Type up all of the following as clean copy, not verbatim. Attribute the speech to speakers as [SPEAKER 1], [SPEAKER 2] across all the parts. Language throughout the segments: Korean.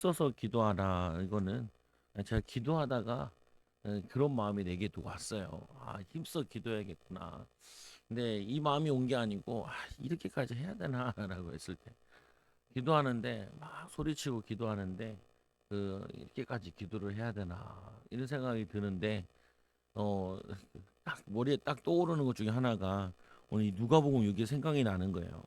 [SPEAKER 1] 써서 기도하라. 이거는 제가 기도하다가 그런 마음이 내게 또 왔어요. 아, 힘써 기도해야겠구나. 근데 이 마음이 온 게 아니고 이렇게까지 해야 되나라고 했을 때 기도하는데 막 소리치고 기도하는데 이렇게까지 기도를 해야 되나 이런 생각이 드는데 어, 딱 머리에 딱 떠오르는 것 중에 하나가 오늘 이 누가복음 이게 생각이 나는 거예요.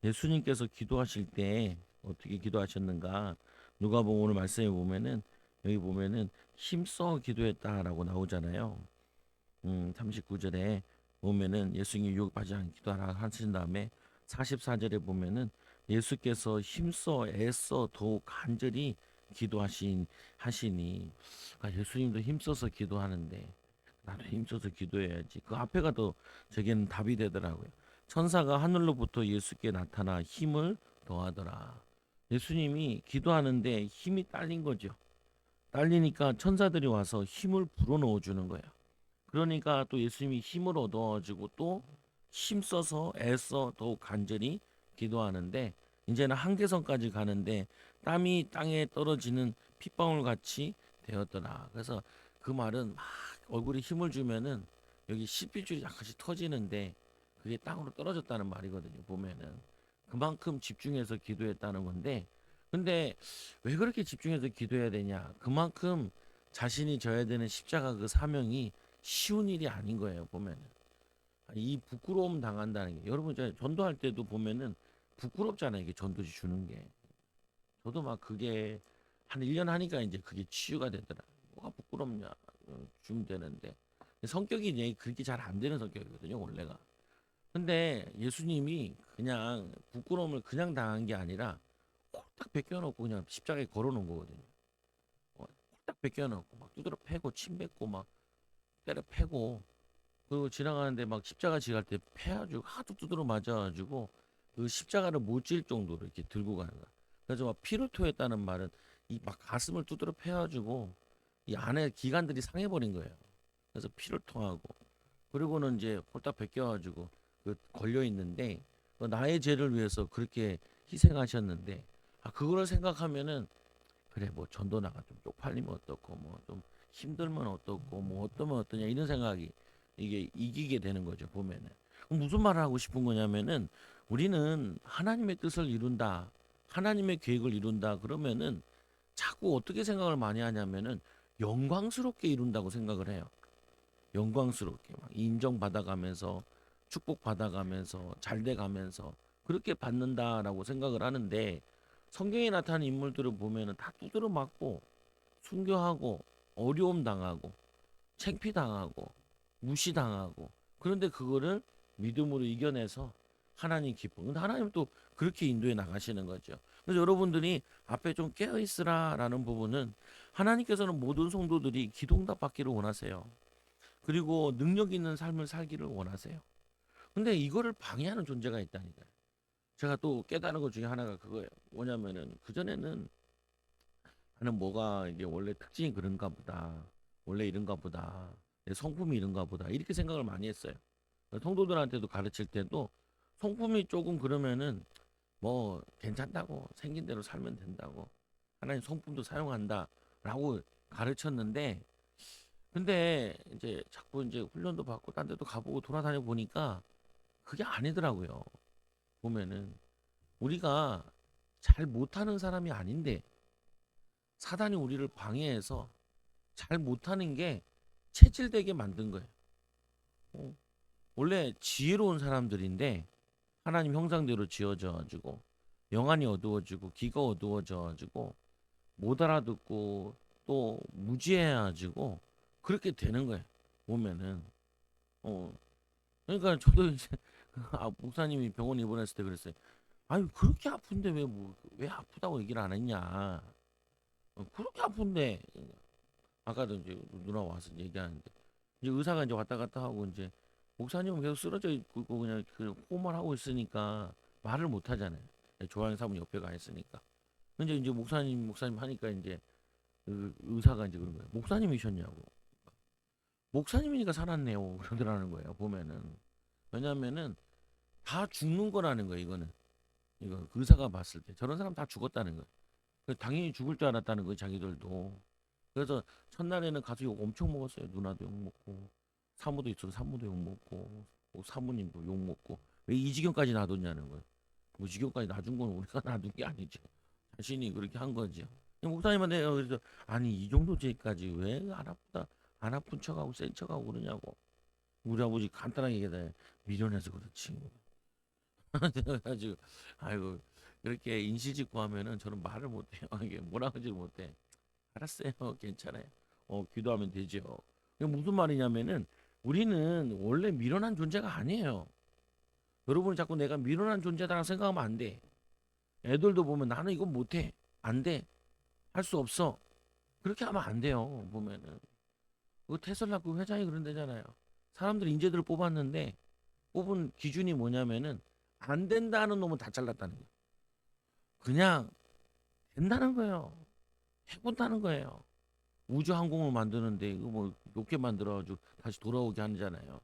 [SPEAKER 1] 예수님께서 기도하실 때 어떻게 기도하셨는가? 누가복음 오늘 말씀에 보면은 여기 보면은 힘써 기도했다라고 나오잖아요. 39절에 보면은 예수님이 유혹받지 않게 기도하라 하신 다음에 44절에 보면은 예수께서 힘써 애써 더욱 간절히 기도하신 하시니 예수님도 힘써서 기도하는데 나도 힘써서 기도해야지. 그 앞에가 더 제게는 답이 되더라고요. 천사가 하늘로부터 예수께 나타나 힘을 더하더라. 예수님이 기도하는데 힘이 딸린 거죠. 딸리니까 천사들이 와서 힘을 불어넣어 주는 거예요. 그러니까 또 예수님이 힘을 얻어가지고 또 힘써서 애써 더욱 간절히 기도하는데 이제는 한계선까지 가는데 땀이 땅에 떨어지는 핏방울 같이 되었더라. 그래서 그 말은 막 얼굴에 힘을 주면은 여기 십비줄이 약간씩 터지는데 그게 땅으로 떨어졌다는 말이거든요. 보면은 그만큼 집중해서 기도했다는 건데 근데 왜 그렇게 집중해서 기도해야 되냐? 그만큼 자신이 져야 되는 십자가 그 사명이 쉬운 일이 아닌 거예요. 보면은 이 부끄러움 당한다는 게 여러분 저 전도할 때도 보면은 부끄럽잖아요. 이게 전도지 주는 게 저도 막 그게 한 1년 하니까 이제 그게 치유가 되더라. 뭐가 부끄럽냐? 주면 되는데 성격이 이제 그렇게 잘 안 되는 성격이거든요. 원래가. 근데 예수님이 그냥 부끄러움을 그냥 당한 게 아니라 홀딱 벗겨놓고 그냥 십자가에 걸어놓은 거거든요. 홀딱 벗겨놓고 막 두드러 패고 침 뱉고 막 때려 패고 그리고 지나가는데 막 십자가 지갈 때 패가지고 하도 두드러 맞아가지고 그 십자가를 못 질 정도로 이렇게 들고 가는 거야. 그래서 막 피를 토했다는 말은 이 막 가슴을 두드러 패가지고 이 안에 기관들이 상해버린 거예요. 그래서 피를 토하고 그리고는 이제 홀딱 벗겨가지고 그 걸려 있는데 나의 죄를 위해서 그렇게 희생하셨는데 그거를 생각하면은 그래 뭐 전도 나가 좀 쪽팔리면 어떻고 뭐 좀 힘들면 어떻고 뭐 어떠면 어떠냐 이런 생각이 이게 이기게 되는 거죠 보면은 무슨 말을 하고 싶은 거냐면은 우리는 하나님의 뜻을 이룬다 하나님의 계획을 이룬다 그러면은 자꾸 어떻게 생각을 많이 하냐면은 영광스럽게 이룬다고 생각을 해요. 영광스럽게 막 인정받아가면서 축복받아가면서 잘돼가면서 그렇게 받는다라고 생각을 하는데 성경에 나타나는 인물들을 보면은 다 두드려 맞고 순교하고 어려움 당하고 창피당하고 무시당하고 그런데 그거를 믿음으로 이겨내서 하나님 기쁨. 근데 하나님 또 그렇게 인도해 나가시는 거죠. 그래서 여러분들이 앞에 좀 깨어 있으라라는 부분은 하나님께서는 모든 성도들이 기도응답 받기를 원하세요. 그리고 능력 있는 삶을 살기를 원하세요. 근데 이거를 방해하는 존재가 있다니까요. 제가 또 깨달은 것 중에 하나가 그거예요. 뭐냐면은 그전에는 나는 뭐가 이게 원래 특징이 그런가 보다. 원래 이런가 보다. 내 성품이 이런가 보다. 이렇게 생각을 많이 했어요. 성도들한테도 가르칠 때도 성품이 조금 그러면은 뭐 괜찮다고 생긴 대로 살면 된다고 하나님 성품도 사용한다라고 가르쳤는데 근데 이제 자꾸 이제 훈련도 받고 딴 데도 가보고 돌아다녀 보니까 그게 아니더라고요. 보면은 우리가 잘 못하는 사람이 아닌데 사단이 우리를 방해해서 잘 못하는 게 체질되게 만든 거예요. 어, 원래 지혜로운 사람들인데 하나님 형상대로 지어져 가지고 영안이 어두워지고 귀가 어두워져 가지고 못 알아듣고 또 무지해 가지고 그렇게 되는 거예요. 보면은 어 그러니까 저도 이제 목사님이 병원 입원했을 때 그랬어요. 아니 그렇게 아픈데 왜 아프다고 얘기를 안 했냐? 그렇게 아픈데 아까도 이제 누나 와서 얘기하는데 이제 의사가 이제 왔다 갔다 하고 이제 목사님은 계속 쓰러져 있고 그냥 그 호흡만 하고 있으니까 말을 못 하잖아요. 좋아하는 사람 옆에 가 있으니까. 근데 이제 목사님 하니까 이제 그 의사가 이제 그런 거예요. 목사님이셨냐고. 목사님이니까 살았네요. 그러더라는 거예요. 보면은 왜냐면은 다 죽는 거라는 거예요. 이거는 이거 의사가 봤을 때 저런 사람 다 죽었다는 거예요. 당연히 죽을 줄 알았다는 거예요, 자기들도. 그래서 첫날에는 가서 욕 엄청 먹었어요. 누나도 욕 먹고, 사모도 있어서 사모도 욕 먹고, 사모님도 욕 먹고. 왜 이 지경까지 놔뒀냐는 거예요. 뭐 지경까지 놔둔 건 우리가 놔둔 게 아니죠. 자신이 그렇게 한 거죠. 목사님한테 그래서 아니 이 정도 죄까지 왜 안 아프다, 안 아픈 척하고 센 척하고 그러냐고. 우리 아버지 간단하게 얘기해 미련해서 그렇지. 그래가지고 아이고 그렇게 인실짓고 하면은 저는 말을 못해요. 이게 뭐라 하지 못해. 알았어요. 괜찮아요. 기도하면 되죠. 이게 무슨 말이냐면은 우리는 원래 미련한 존재가 아니에요. 여러분이 자꾸 내가 미련한 존재다라고 생각하면 안 돼. 애들도 보면 나는 이거 못해. 안 돼. 할 수 없어. 그렇게 하면 안 돼요. 보면은. 그 테슬라 그 회장이 그런 데잖아요. 사람들이 인재들을 뽑았는데 뽑은 기준이 뭐냐면은 안 된다는 놈은 다 잘랐다는 거예요. 그냥 된다는 거예요. 해본다는 거예요. 우주 항공을 만드는데 이거 뭐 로켓 만들어가지고 다시 돌아오게 하잖아요.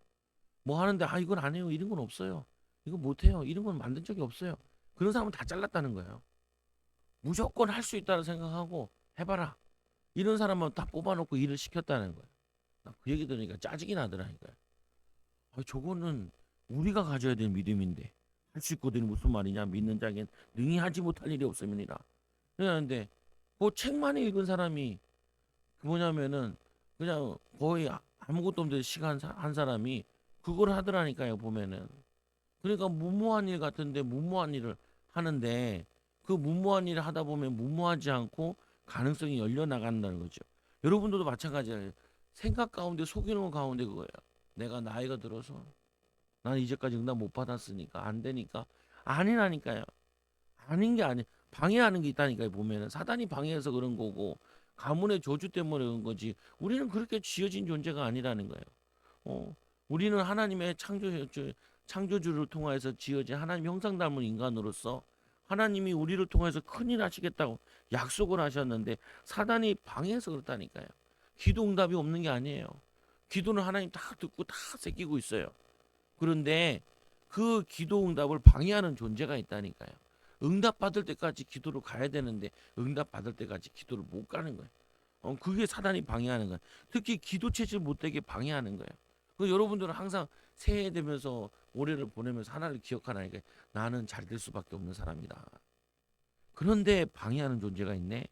[SPEAKER 1] 뭐 하는데 아 이건 안 해요. 이런 건 없어요. 이거 못 해요. 이런 건 만든 적이 없어요. 그런 사람은 다 잘랐다는 거예요. 무조건 할 수 있다고 생각하고 해봐라. 이런 사람만 다 뽑아놓고 일을 시켰다는 거예요. 나 그 얘기 들으니까 짜증이 나더라니까요. 아, 저거는 우리가 가져야 될 믿음인데 할 수 있거든요. 무슨 말이냐? 믿는 자에겐 능히 하지 못할 일이 없음이니라. 그런데 그 책만 읽은 사람이 그 뭐냐면은 그냥 거의 아무것도 없는데 시간 한 사람이 그걸 하더라니까요. 보면은 그러니까 무모한 일 같은데 무모한 일을 하는데 그 무모한 일을 하다 보면 무모하지 않고 가능성이 열려 나간다는 거죠. 여러분들도 마찬가지예요. 생각 가운데 속이는 거 가운데 그거예요. 내가 나이가 들어서 나는 이제까지 응답 못 받았으니까 안 되니까 아니라니까요. 아닌 게 아니 방해하는 게 있다니까요. 보면은 사단이 방해해서 그런 거고 가문의 저주 때문에 그런 거지. 우리는 그렇게 지어진 존재가 아니라는 거예요. 우리는 하나님의 창조주를 통하여서 지어진 하나님 형상 닮은 인간으로서 하나님이 우리를 통해서 큰일 하시겠다고 약속을 하셨는데 사단이 방해해서 그렇다니까요. 기도 응답이 없는 게 아니에요. 기도는 하나님 다 듣고 다 새기고 있어요. 그런데 그 기도 응답을 방해하는 존재가 있다니까요. 응답 받을 때까지 기도를 가야 되는데 응답 받을 때까지 기도를 못 가는 거예요. 그게 사단이 방해하는 거예요. 특히 기도 체질 못 되게 방해하는 거예요. 그 여러분들은 항상 새해 되면서 올해를 보내면서 하나를 기억하나니까 나는 잘 될 수밖에 없는 사람이다. 그런데 방해하는 존재가 있네.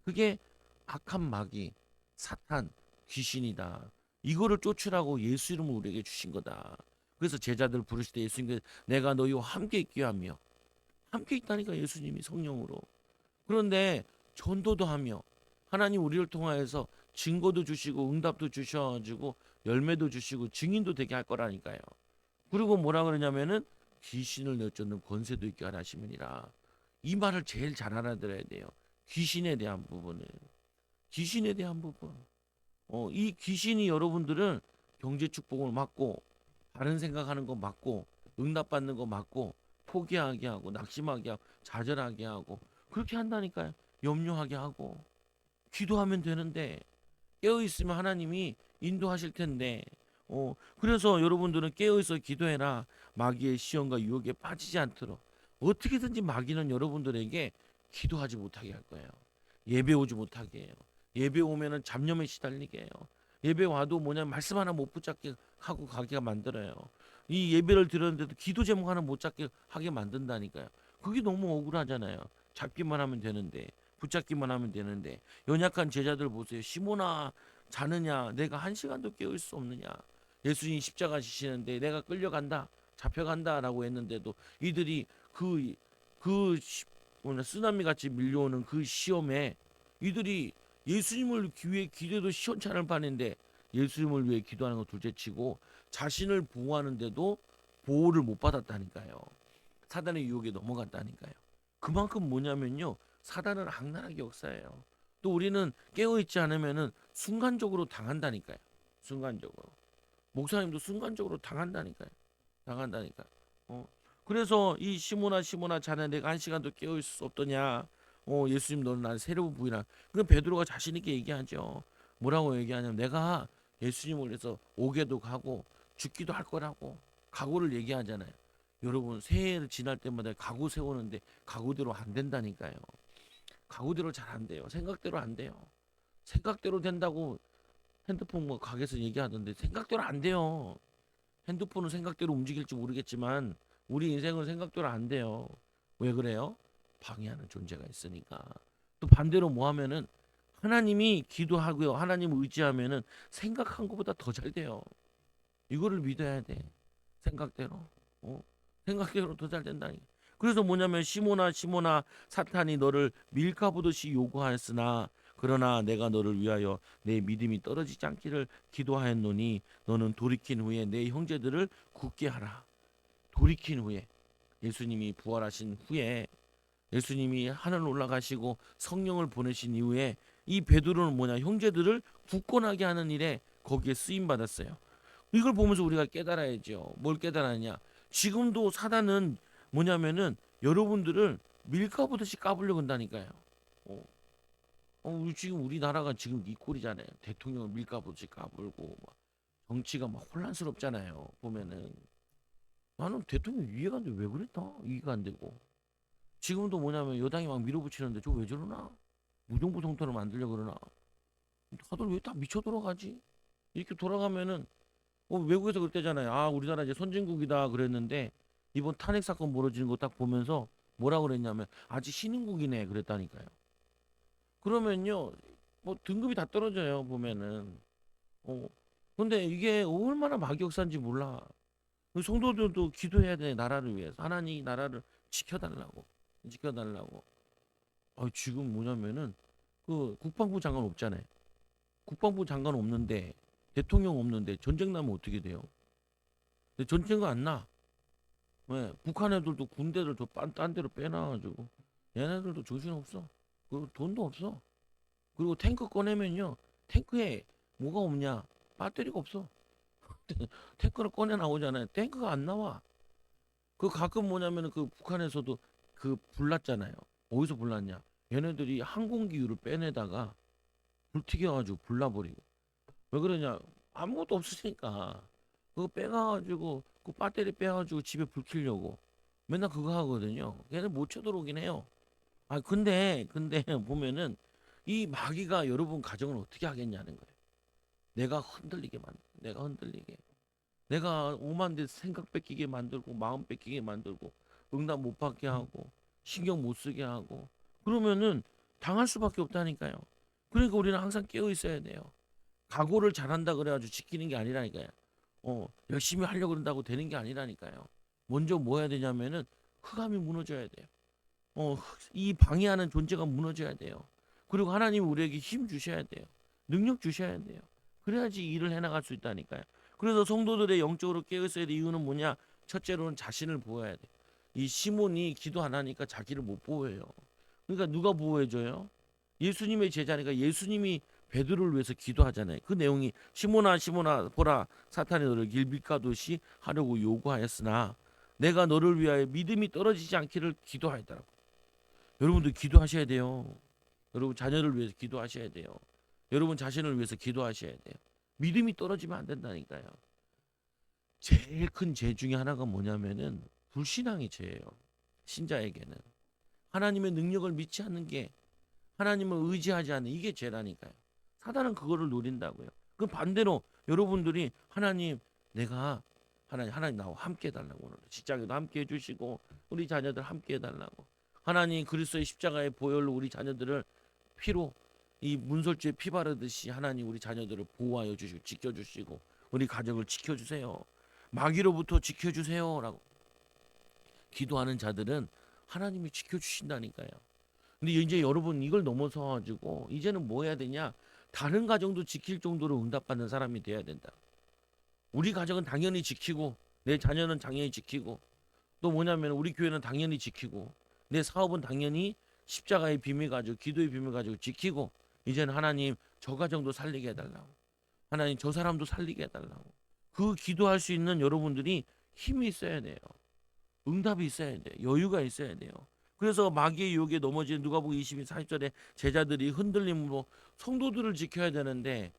[SPEAKER 1] 그게 악한 마귀, 사탄, 귀신이다. 이거를 쫓으라고 예수 이름을 우리에게 주신 거다. 그래서 제자들 부르실 때 예수님께서 내가 너희와 함께 있게 하며 함께 있다니까 예수님이 성령으로. 그런데 전도도 하며 하나님 우리를 통하여서 증거도 주시고 응답도 주셔가지고 열매도 주시고 증인도 되게 할 거라니까요. 그리고 뭐라 그러냐면은 귀신을 내쫓는 권세도 있게 하라 하시니라. 이 말을 제일 잘 알아들어야 돼요. 귀신에 대한 부분을. 귀신에 대한 부분. 이 귀신이 여러분들은 경제 축복을 막고 바른 생각하는 거 막고 응답받는 거 막고 포기하게 하고 낙심하게 하고 좌절하게 하고 그렇게 한다니까요. 염려하게 하고 기도하면 되는데 깨어 있으면 하나님이 인도하실 텐데 그래서 여러분들은 깨어 있어 기도해라. 마귀의 시험과 유혹에 빠지지 않도록 어떻게든지 마귀는 여러분들에게 기도하지 못하게 할 거예요. 예배 오지 못하게 해요. 예배 오면은 잡념에 시달리게 해요. 예배 와도 뭐냐 말씀 하나 못 붙잡게 하고 가게 만들어요. 이 예배를 드렸는데도 기도 제목 하나 못 잡게 하게 만든다니까요. 그게 너무 억울하잖아요. 잡기만 하면 되는데 붙잡기만 하면 되는데 연약한 제자들 보세요. 시몬아 자느냐 내가 한 시간도 깨울 수 없느냐. 예수님 십자가 지시는데 내가 끌려간다 잡혀간다라고 했는데도 이들이 그 뭐냐 쓰나미 같이 밀려오는 그 시험에 이들이 예수님을 위해 기도도 시원찮을 판인데 예수님을 위해 기도하는 거 둘째치고 자신을 보호하는데도 보호를 못 받았다니까요. 사단의 유혹에 넘어갔다니까요. 그만큼 뭐냐면요. 사단은 악랄하게 역사해요. 또 우리는 깨어있지 않으면은 순간적으로 당한다니까요. 순간적으로. 목사님도 순간적으로 당한다니까요. 당한다니까. 그래서 이 시모나 자네 내가 한 시간도 깨어 있을 수 없더냐. 예수님 너는 나를 새로 부인하. 그 베드로가 자신 있게 얘기하죠. 뭐라고 얘기하냐면 내가 예수님을 위해서 오게도 가고 죽기도 할 거라고 각오를 얘기하잖아요. 여러분 새해를 지날 때마다 각오 세우는데 각오대로 안 된다니까요. 가구대로 잘 안 돼요. 생각대로 안 돼요. 생각대로 된다고 핸드폰 뭐 가게에서 얘기하던데 생각대로 안 돼요. 핸드폰은 생각대로 움직일지 모르겠지만 우리 인생은 생각대로 안 돼요. 왜 그래요? 방해하는 존재가 있으니까. 또 반대로 뭐 하면은 하나님이 기도하고요. 하나님 의지하면은 생각한 것보다 더 잘 돼요. 이거를 믿어야 돼. 생각대로. 어? 생각대로 더 잘 된다니. 그래서 뭐냐면 시몬아 시몬아 사탄이 너를 밀가부듯이 요구하였으나 그러나 내가 너를 위하여 내 믿음이 떨어지지 않기를 기도하였노니 너는 돌이킨 후에 내 형제들을 굳게 하라. 돌이킨 후에 예수님이 부활하신 후에 예수님이 하늘 올라가시고 성령을 보내신 이후에 이 베드로는 뭐냐 형제들을 굳건하게 하는 일에 거기에 쓰임 받았어요. 이걸 보면서 우리가 깨달아야죠. 뭘 깨달았냐? 지금도 사단은 뭐냐면은 여러분들을 밀가부듯이 까불려고 한다니까요. 어, 지금 우리나라가 지금 이 꼴이잖아요. 대통령을 밀가부듯이 까불고 막 정치가 막 혼란스럽잖아요. 보면은 나는 대통령 이해가 안 돼. 왜 그랬다? 이해가 안 되고. 지금도 뭐냐면 여당이 막 밀어붙이는데 저 왜 저러나? 무정부 정권을 만들려고 그러나? 다들 왜 다 미쳐 돌아가지? 이렇게 돌아가면은 외국에서 그랬대잖아요. 아, 우리나라 이제 선진국이다 그랬는데 이번 탄핵 사건 벌어지는 거 딱 보면서 뭐라 그랬냐면 아직 신흥국이네 그랬다니까요. 그러면요, 뭐 등급이 다 떨어져요 보면은. 어, 근데 이게 얼마나 막역사인지 몰라. 성도들도 기도해야 돼 나라를 위해서. 하나님 이 나라를 지켜달라고, 지켜달라고. 지금 뭐냐면은 그 국방부 장관 없잖아요. 국방부 장관 없는데 대통령 없는데 전쟁 나면 어떻게 돼요? 근데 전쟁은 안 나. 왜? 북한 애들도 군대들 딴 데로 빼놔가지고 얘네들도 정신 없어. 그리고 돈도 없어. 그리고 탱크 꺼내면요, 탱크에 뭐가 없냐? 배터리가 없어. 탱크를 꺼내 나오잖아요. 탱크가 안 나와. 그 가끔 뭐냐면은 그 북한에서도 그 불났잖아요. 어디서 불났냐? 얘네들이 항공기유를 빼내다가 불튀겨가지고 불나버리고. 왜 그러냐? 아무것도 없으니까. 그거 빼가지고 그 배터리 빼가지고 집에 불 켜려고 맨날 그거 하거든요. 걔는 못 쳐들어오긴 해요. 근데 보면은 이 마귀가 여러분 가정을 어떻게 하겠냐는 거예요. 내가 흔들리게, 내가 오만 대 생각 뺏기게 만들고 마음 뺏기게 만들고 응답 못 받게 하고 신경 못 쓰게 하고 그러면은 당할 수밖에 없다니까요. 그러니까 우리는 항상 깨어 있어야 돼요. 각오를 잘한다 그래가지고 지키는 게 아니라니까요. 열심히 하려고 그런다고 되는 게 아니라니까요. 먼저 뭐 해야 되냐면은 흑암이 무너져야 돼요. 이 방해하는 존재가 무너져야 돼요. 그리고 하나님 우리에게 힘 주셔야 돼요. 능력 주셔야 돼요. 그래야지 일을 해나갈 수 있다니까요. 그래서 성도들의 영적으로 깨어있어야 될 이유는 뭐냐? 첫째로는 자신을 보호해야 돼. 이 시몬이 기도 안 하니까 자기를 못 보호해요. 그러니까 누가 보호해줘요? 예수님의 제자니까 예수님이 베드로를 위해서 기도하잖아요. 그 내용이 시몬아 시몬아 보라 사탄이 너를 길빌가듯이 하려고 요구하였으나 내가 너를 위하여 믿음이 떨어지지 않기를 기도하였더라고. 여러분들 기도하셔야 돼요. 여러분 자녀를 위해서 기도하셔야 돼요. 여러분 자신을 위해서 기도하셔야 돼요. 믿음이 떨어지면 안 된다니까요. 제일 큰 죄 중에 하나가 뭐냐면은 불신앙이 죄예요. 신자에게는 하나님의 능력을 믿지 않는 게, 하나님을 의지하지 않는 이게 죄라니까요. 사단은 그거를 노린다고요. 그 반대로 여러분들이 하나님, 내가 하나님 나와 함께 해달라고, 오늘 직장에도 함께 해주시고 우리 자녀들 함께 해달라고, 하나님 그리스도의 십자가의 보혈로 우리 자녀들을 피로 이 문설주에 피 바르듯이 하나님 우리 자녀들을 보호하여 주시고 지켜주시고 우리 가족을 지켜주세요. 마귀로부터 지켜주세요라고 기도하는 자들은 하나님이 지켜주신다니까요. 근데 이제 여러분 이걸 넘어서 가지고 이제는 뭐 해야 되냐? 다른 가정도 지킬 정도로 응답받는 사람이 돼야 된다. 우리 가정은 당연히 지키고 내 자녀는 당연히 지키고 또 뭐냐면 우리 교회는 당연히 지키고 내 사업은 당연히 십자가의 비밀 가지고 기도의 비밀 가지고 지키고 이제는 하나님 저 가정도 살리게 해달라고, 하나님 저 사람도 살리게 해달라고, 그 기도할 수 있는 여러분들이 힘이 있어야 돼요. 응답이 있어야 돼요. 여유가 있어야 돼요. 그래서 마귀의 유혹에 넘어진 누가복음 22, 40절에 제자들이 흔들림으로 성도들을 지켜야 되는데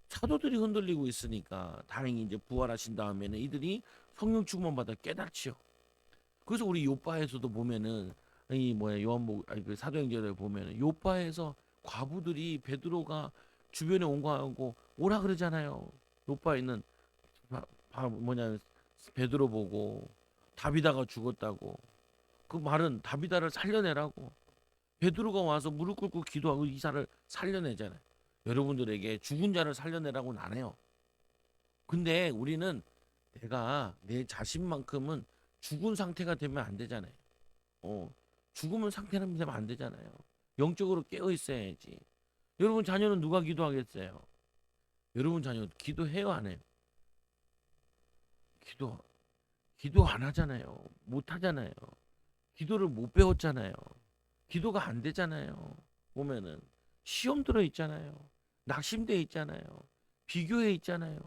[SPEAKER 1] 사도들이 흔들리고 있으니까 다행히 이제 부활하신 다음에는 이들이 성령 충만 받아 깨닫지요. 그래서 우리 요바에서도 보면은 이 뭐야 요한복 아니 그 사도행전을 보면 요바에서 과부들이 베드로가 주변에 온 거하고 오라 그러잖아요. 요바에 있는 뭐냐 베드로 보고 다비다가 죽었다고. 그 말은 다비다를 살려내라고. 베드로가 와서 무릎 꿇고 기도하고 이사를 살려내잖아요. 여러분들에게 죽은 자를 살려내라고는 안 해요. 근데 우리는 내가 내 자신만큼은 죽은 상태가 되면 안 되잖아요. 어, 죽으면 상태는 되면 안 되잖아요. 영적으로 깨어 있어야지. 여러분 자녀는 누가 기도하겠어요? 여러분 자녀 기도해요 안 해요? 기도 기도 안 하잖아요. 못 하잖아요. 기도를 못 배웠잖아요. 기도가 안 되잖아요. 보면은 시험 들어 있잖아요. 낙심돼 있잖아요. 비교해 있잖아요.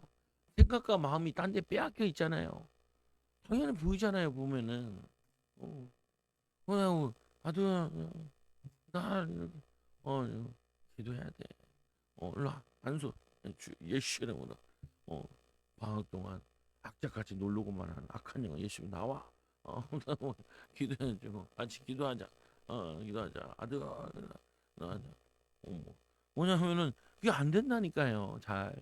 [SPEAKER 1] 생각과 마음이 딴 데 빼앗겨 있잖아요. 당연히 보이잖아요. 보면은 어, 아들 나 이렇게 기도해야 돼. 일로 와. 안수 예수 이름으로 어 방학 동안 악자같이 놀러고만 하는 악한 영혼 예수 나와. 기도해주고 같이 기도하자. 기도하자. 아들 나가자. 뭐냐면은 그게 안 된다니까요. 잘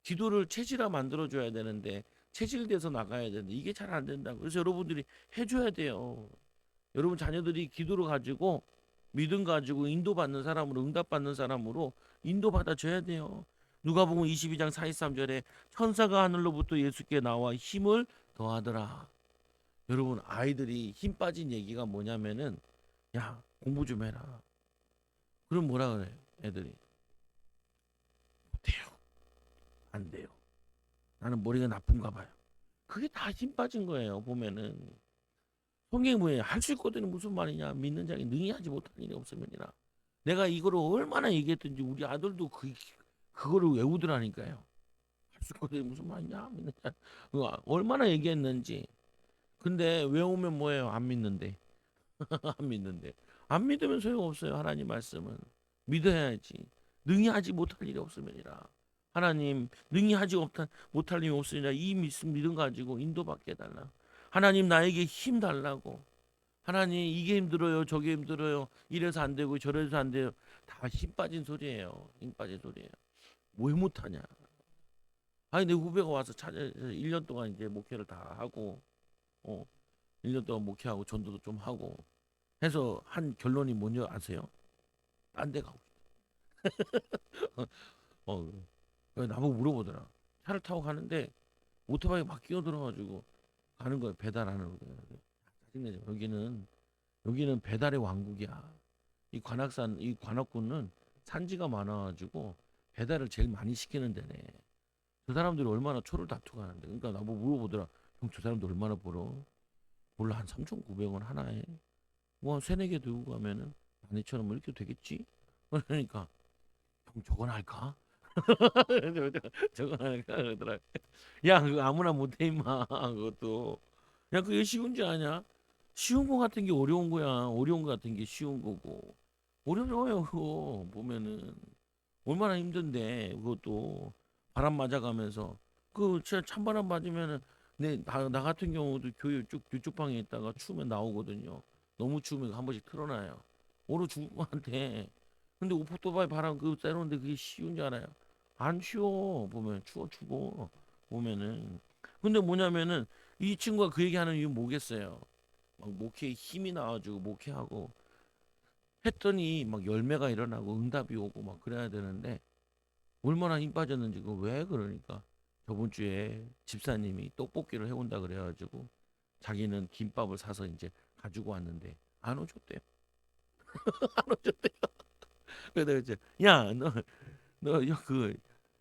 [SPEAKER 1] 기도를 체질화 만들어줘야 되는데 체질돼서 나가야 되는데 이게 잘 안 된다고. 그래서 여러분들이 해줘야 돼요. 여러분 자녀들이 기도를 가지고 믿음 가지고 인도받는 사람으로 응답받는 사람으로 인도받아 줘야 돼요. 누가복음 22장 43절에 천사가 하늘로부터 예수께 나와 힘을 더하더라. 여러분 아이들이 힘 빠진 얘기가 뭐냐면은 야 공부 좀 해라. 그럼 뭐라 그래 애들이 못해요. 안 돼요. 나는 머리가 나쁜가 봐요. 그게 다 힘 빠진 거예요. 보면은 성경이 뭐예요? 할 수 있거든요. 무슨 말이냐? 믿는 자에게 능히 하지 못할 일이 없으면이라. 내가 이거를 얼마나 얘기했든지 우리 아들도 그거를 외우더라니까요. 할 수 있거든요. 무슨 말이냐? 믿는 자 얼마나 얘기했는지. 근데 외우면 뭐예요? 안 믿는데. 안 믿는데. 안 믿으면 소용없어요. 하나님 말씀은 믿어야지. 능히 하지 못할 일이 없으면이라. 하나님 능히 하지 못할 일이 없으니라. 이 믿음 가지고 인도받게 해달라. 하나님 나에게 힘 달라고. 하나님 이게 힘들어요. 저게 힘들어요. 이래서 안 되고 저래서 안 돼요. 다 힘 빠진 소리예요. 힘 빠진 소리예요. 왜 못하냐. 아니 내 후배가 와서 1년 동안 이제 목회를 다 하고 1년 동안 목회하고 전도도 좀 하고 해서 한 결론이 뭔지 아세요? 딴 데 가고 어, 나보고 물어보더라. 차를 타고 가는데 오토바이 막 끼어들어가지고 가는 거예요. 배달하는 거예요. 짜증내죠. 여기는 배달의 왕국이야. 이 관악구는 산지가 많아가지고 배달을 제일 많이 시키는 데네. 저 사람들이 얼마나 초를 다투고 가는데. 그러니까 나보고 물어보더라. 형, 저 사람들 얼마나 벌어? 몰라, 한 3,900원 하나에. 뭐, 한 세네 개 들고 가면은 12,000원 뭐 이렇게 되겠지? 그러니까, 형, 저건 할까? 저건 할까? 그러더라. 야, 그거 아무나 못해, 임마. 그것도. 야, 그게 쉬운 줄 아냐? 쉬운 거 같은 게 어려운 거야. 어려운 거 같은 게 쉬운 거고. 어려워요, 그거. 보면은. 얼마나 힘든데, 그것도. 바람 맞아가면서. 진짜 찬바람 맞으면은, 나 같은 경우도 교회 이쪽 방에 있다가 추우면 나오거든요. 너무 추우면 한 번씩 틀어놔요. 얼어 죽을 것 같아. 근데 오토바이 바람 쐬는데 그게 쉬운 줄 알아요? 안 쉬워. 보면, 추워 죽어. 보면은. 근데 뭐냐면은, 이 친구가 그 얘기하는 이유 뭐겠어요? 막 목회에 힘이 나와가지고 목회하고 했더니 막 열매가 일어나고 응답이 오고 막 그래야 되는데 얼마나 힘 빠졌는지 왜 그러니까 저번 주에 집사님이 떡볶이를 해온다 그래가지고 자기는 김밥을 사서 이제 가지고 왔는데 안 오셨대요. 안 오셨대요. 그래서 이제 야너너그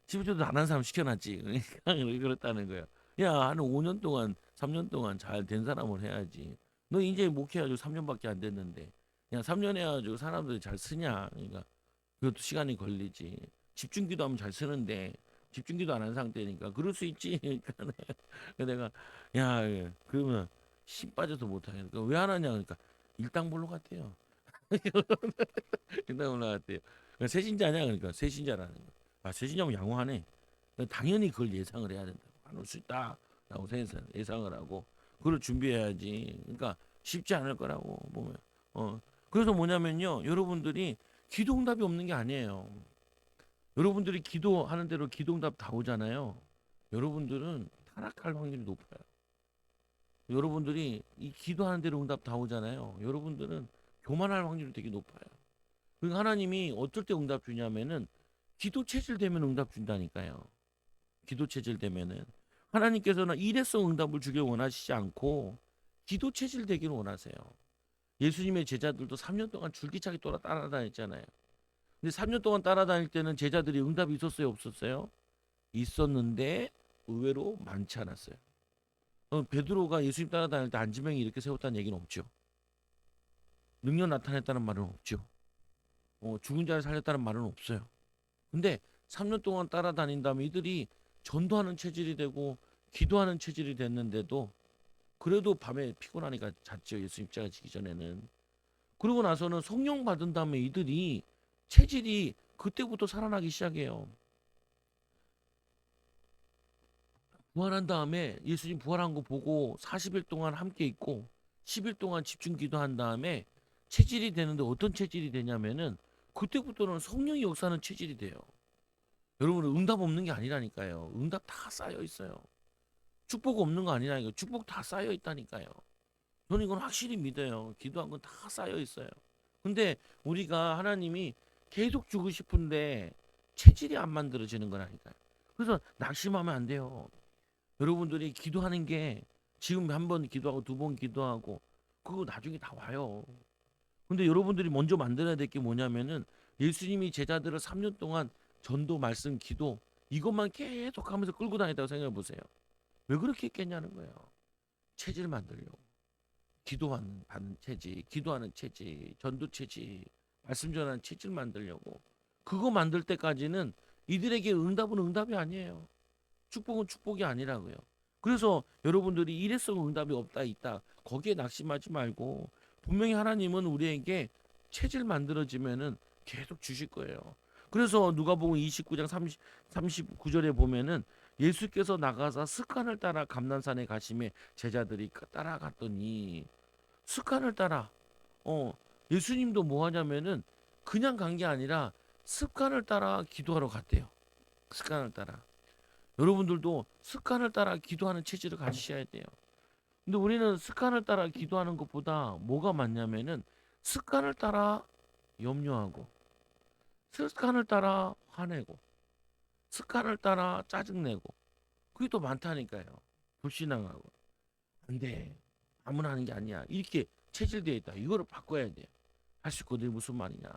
[SPEAKER 1] 집주도 안 한 사람 시켜놨지. 그러니까 그렇다는 거야. 야, 한 5년 동안, 3년 동안 잘 된 사람을 해야지. 너 이제 목회해가지고 3년밖에 안 됐는데, 야, 3년 해가지고 사람들이 잘 쓰냐? 그러니까 그것도 시간이 걸리지. 집중기도 하면 잘 쓰는데, 집중기도 안 한 상태니까 그럴 수 있지. 그러니까 내가 야, 그러면 힘 빠져서 못하겠다. 왜 안 하냐? 그러니까 일당벌로 갔대요. 일당벌로 갔대요. 그러니까 새신자냐? 그러니까 새신자라는 거. 아, 새신자면 양호하네. 당연히 그걸 예상을 해야 된다. 안 올 수 있다라고 예상을 하고 그걸 준비해야지. 그러니까 쉽지 않을 거라고 보면 어. 그래서 뭐냐면요. 여러분들이 기도응답이 없는 게 아니에요. 여러분들이 기도하는 대로 기도응답 다 오잖아요. 여러분들은 타락할 확률이 높아요. 여러분들이 이 기도하는 대로 응답 다 오잖아요. 여러분들은 교만할 확률이 되게 높아요. 그러니까 하나님이 어떨 때 응답 주냐면은 기도 체질 되면 응답 준다니까요. 기도 체질 되면은 하나님께서는 일회성 응답을 주길 원하시지 않고 기도 체질 되기를 원하세요. 예수님의 제자들도 3년 동안 줄기차게 따라다녔잖아요. 근데 3년 동안 따라다닐 때는 제자들이 응답이 있었어요, 없었어요? 있었는데 의외로 많지 않았어요. 베드로가 예수님 따라다닐 때 안지명이 이렇게 세웠다는 얘기는 없죠. 능력 나타냈다는 말은 없죠. 죽은 자를 살렸다는 말은 없어요. 근데 3년 동안 따라다닌 다음에 이들이 전도하는 체질이 되고 기도하는 체질이 됐는데도 그래도 밤에 피곤하니까 잤죠. 예수 입자가 지기 전에는. 그러고 나서는 성령 받은 다음에 이들이 체질이 그때부터 살아나기 시작해요. 부활한 다음에 예수님 부활한 거 보고 40일 동안 함께 있고 10일 동안 집중 기도한 다음에 체질이 되는데 어떤 체질이 되냐면은 그때부터는 성령이 역사하는 체질이 돼요. 여러분 응답 없는 게 아니라니까요. 응답 다 쌓여 있어요. 축복 없는 거 아니라니까요. 축복 다 쌓여 있다니까요. 저는 이건 확실히 믿어요. 기도한 건 다 쌓여 있어요. 근데 우리가 하나님이 계속 주고 싶은데 체질이 안 만들어지는 거라니까요. 그래서 낙심하면 안 돼요. 여러분들이 기도하는 게 지금 한 번 기도하고 두 번 기도하고 그거 나중에 다 와요. 근데 여러분들이 먼저 만들어야 될 게 뭐냐면은 예수님이 제자들을 3년 동안 전도, 말씀, 기도 이것만 계속 하면서 끌고 다녔다고 생각해 보세요. 왜 그렇게 했겠냐는 거예요. 체질 만들려고. 기도하는 받는 체질, 기도하는 체질, 전도 체질, 말씀 전하는 체질 만들려고. 그거 만들 때까지는 이들에게 응답은 응답이 아니에요. 축복은 축복이 아니라고요. 그래서 여러분들이 일회성 응답이 없다 있다 거기에 낙심하지 말고 분명히 하나님은 우리에게 체질 만들어지면은 계속 주실 거예요. 그래서 누가복음 29장 39절에 보면은 예수께서 나가서 습관을 따라 감난산에 가심에 제자들이 따라갔더니 습관을 따라 어 예수님도 뭐 하냐면은 그냥 간 게 아니라 습관을 따라 기도하러 갔대요. 습관을 따라. 여러분들도 습관을 따라 기도하는 체질을 가지셔야 돼요. 근데 우리는 습관을 따라 기도하는 것보다 뭐가 많냐면은 습관을 따라 염려하고 습관을 따라 화내고 습관을 따라 짜증내고 그게 더 많다니까요. 불신앙하고 안돼 아무나 하는 게 아니야 이렇게 체질되어 있다. 이거를 바꿔야 돼요. 할 수 있거든요. 무슨 말이냐.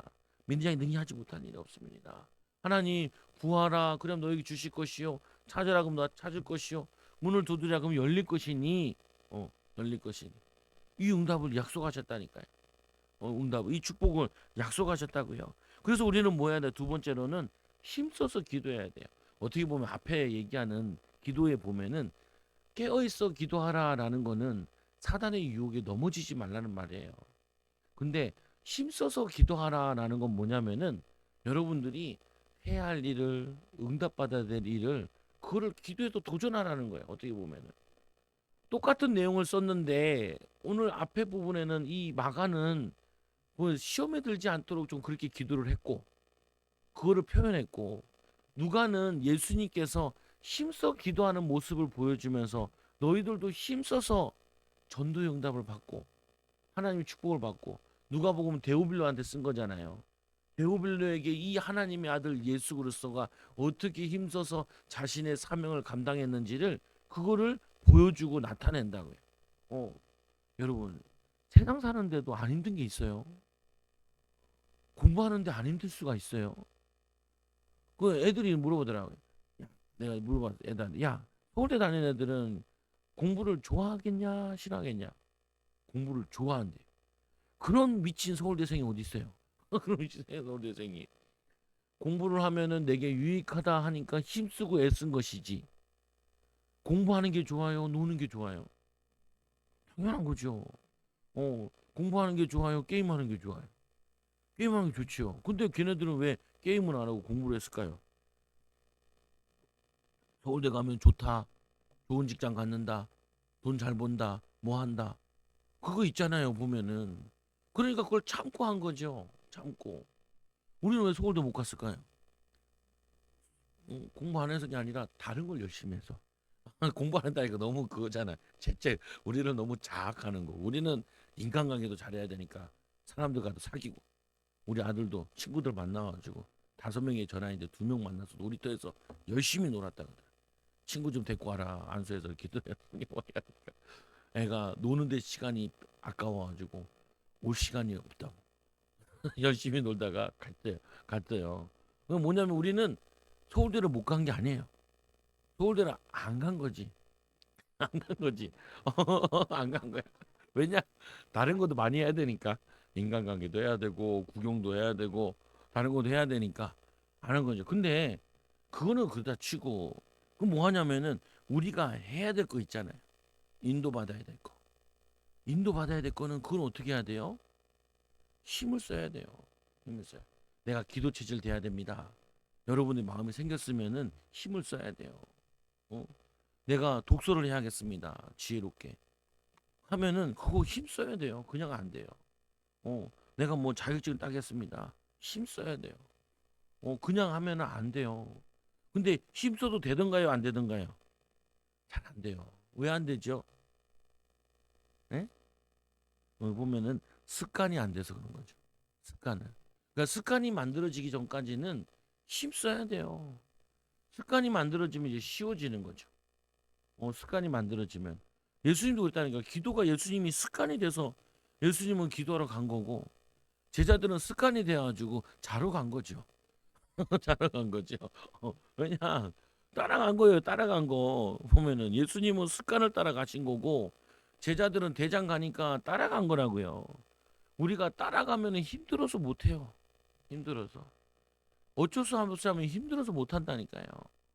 [SPEAKER 1] 민장이 능히 하지 못한 일이 없습니다. 하나님 구하라 그럼 너에게 주실 것이요 찾으라 그럼 너 찾을 것이요 문을 두드리라 그럼 열릴 것이니 열릴 것이니 이 응답을 약속하셨다니까요. 응답 이 축복을 약속하셨다고요. 그래서 우리는 뭐 해야 돼? 두 번째로는 힘써서 기도해야 돼요. 어떻게 보면 앞에 얘기하는 기도에 보면은 깨어있어 기도하라라는 거는 사단의 유혹에 넘어지지 말라는 말이에요. 근데 힘써서 기도하라라는 건 뭐냐면은 여러분들이 해야 할 일을 응답받아야 될 일을 그거를 기도해도 도전하라는 거예요. 어떻게 보면은 똑같은 내용을 썼는데 오늘 앞에 부분에는 이 마가는 뭐 시험에 들지 않도록 좀 그렇게 기도를 했고 그거를 표현했고 누가는 예수님께서 힘써 기도하는 모습을 보여주면서 너희들도 힘써서 전도의 응답을 받고 하나님의 축복을 받고 누가복음 데오빌로한테 쓴 거잖아요. 데오빌로에게 이 하나님의 아들 예수 그리스도가 어떻게 힘써서 자신의 사명을 감당했는지를 그거를 보여주고 나타낸다고요. 어, 여러분 세상 사는데도 안 힘든 게 있어요. 공부하는데 안 힘들 수가 있어요. 그 애들이 물어보더라고요. 야, 내가 물어봤어 애들한테. 야, 서울대 다니는 애들은 공부를 좋아하겠냐, 싫어하겠냐? 공부를 좋아한대. 그런 미친 서울대생이 어디 있어요? 그런 미친 서울대생이 공부를 하면은 내게 유익하다 하니까 힘쓰고 애쓴 것이지. 공부하는 게 좋아요, 노는 게 좋아요. 당연한 거죠. 공부하는 게 좋아요, 게임하는 게 좋아요. 게임하는 게 좋지요. 근데 걔네들은 왜 게임을 안 하고 공부를 했을까요? 서울대 가면 좋다, 좋은 직장 갖는다, 돈 잘 번다, 뭐 한다. 그거 있잖아요, 보면은. 그러니까 그걸 참고 한 거죠. 참고. 우리는 왜 서울대 못 갔을까요? 공부 안 해서가 아니라 다른 걸 열심히 해서. 공부 안 한다니까 너무 그거잖아. 채 우리를 너무 자학하는 거. 우리는 인간관계도 잘해야 되니까 사람들과도 사귀고 우리 아들도 친구들 만나가지고 5명이 전화했는데 2명 만나서 놀이터에서 열심히 놀았다 그래. 친구 좀 데리고 와라. 안수해서 기도해. 애가 노는데 시간이 아까워가지고 올 시간이 없다고. 열심히 놀다가 갔대요. 그건 뭐냐면 우리는 서울대를 못 간 게 아니에요. 서울대를 안 간 거지. 안 간 거지. 안 간 거야. 왜냐? 다른 것도 많이 해야 되니까. 인간관계도 해야 되고 구경도 해야 되고 다른 것도 해야 되니까 안 한 거죠. 근데 그거는 그러다 치고 그 뭐 하냐면은 우리가 해야 될 거 있잖아요. 인도 받아야 될 거. 인도 받아야 될 거는 그건 어떻게 해야 돼요? 힘을 써야 돼요. 힘을 써요. 내가 기도 체질 돼야 됩니다. 여러분의 마음이 생겼으면은 힘을 써야 돼요. 어? 내가 독서를 해야겠습니다. 지혜롭게 하면은 그거 힘 써야 돼요. 그냥 안 돼요. 내가 뭐 자격증을 따겠습니다. 힘 써야 돼요. 그냥 하면은 안 돼요. 근데 힘 써도 되던가요? 안 되던가요? 잘 안 돼요. 왜 안 되죠? 예? 보면은 습관이 안 돼서 그런 거죠. 습관을. 그러니까 습관이 만들어지기 전까지는 힘 써야 돼요. 습관이 만들어지면 이제 쉬워지는 거죠. 습관이 만들어지면 예수님도 그랬다니까. 기도가 예수님이 습관이 돼서 예수님은 기도하러 간 거고 제자들은 습관이 돼가지고 자러 간 거죠. 자러 간 거죠. 왜냐 따라간 거예요. 따라간 거 보면은 예수님은 습관을 따라가신 거고 제자들은 대장 가니까 따라간 거라고요. 우리가 따라가면은 힘들어서 못해요. 힘들어서 어쩔 수 없이 하면 힘들어서 못한다니까요.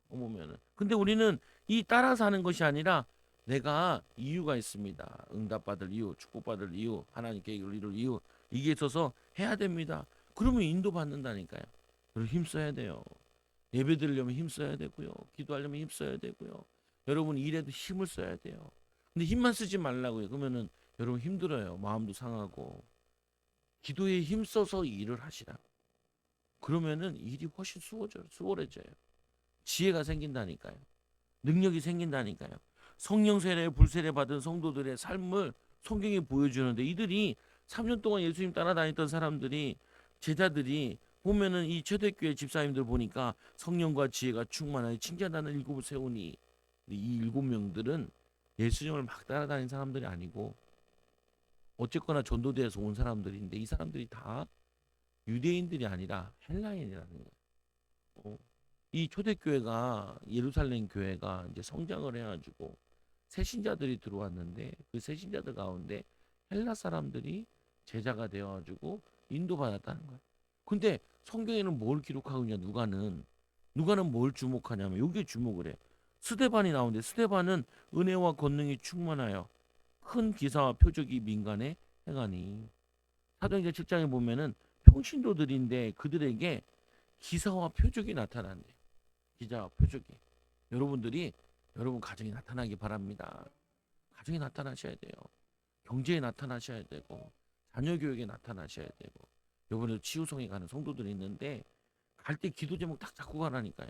[SPEAKER 1] 보면은 근데 우리는 이 따라서 하는 것이 아니라 내가 이유가 있습니다. 응답받을 이유, 축복받을 이유, 하나님 계획을 이룰 이유 이게 있어서 해야 됩니다. 그러면 인도받는다니까요. 그리고 힘써야 돼요. 예배 드리려면 힘써야 되고요. 기도하려면 힘써야 되고요. 여러분 일에도 힘을 써야 돼요. 근데 힘만 쓰지 말라고요. 그러면은 여러분 힘들어요. 마음도 상하고 기도에 힘써서 일을 하시라. 그러면은 일이 훨씬 수월해져요. 지혜가 생긴다니까요. 능력이 생긴다니까요. 성령 세례, 불세례 받은 성도들의 삶을 성경이 보여주는데 이들이 3년 동안 예수님 따라다녔던 사람들이 제자들이 보면은 이 초대교회 집사님들 보니까 성령과 지혜가 충만하여 칭찬하는 일곱을 세우니 이 7명들은 예수님을 막 따라다닌 사람들이 아니고 어쨌거나 전도대에서 온 사람들인데 이 사람들이 다 유대인들이 아니라 헬라인이라는 거예요. 어, 이 초대교회가 예루살렘 교회가 이제 성장을 해가지고 새신자들이 들어왔는데 그 새신자들 가운데 헬라 사람들이 제자가 되어가지고 인도받았다는 거예요. 근데 성경에는 뭘 기록하고 있냐? 누가는 뭘 주목하냐면 여기에 주목을 해. 스데반이 나오는데 스데반은 은혜와 권능이 충만하여 큰 기사와 표적이 민간에 행하니 사도행전 7장에 보면은 평신도들인데 그들에게 기사와 표적이 나타난대요. 기자와 표적이. 여러분들이 여러분 가정에 나타나기 바랍니다. 가정에 나타나셔야 돼요. 경제에 나타나셔야 되고 자녀 교육에 나타나셔야 되고 요번에 치유성에 가는 성도들이 있는데 갈 때 기도 제목 딱 잡고 가라니까요.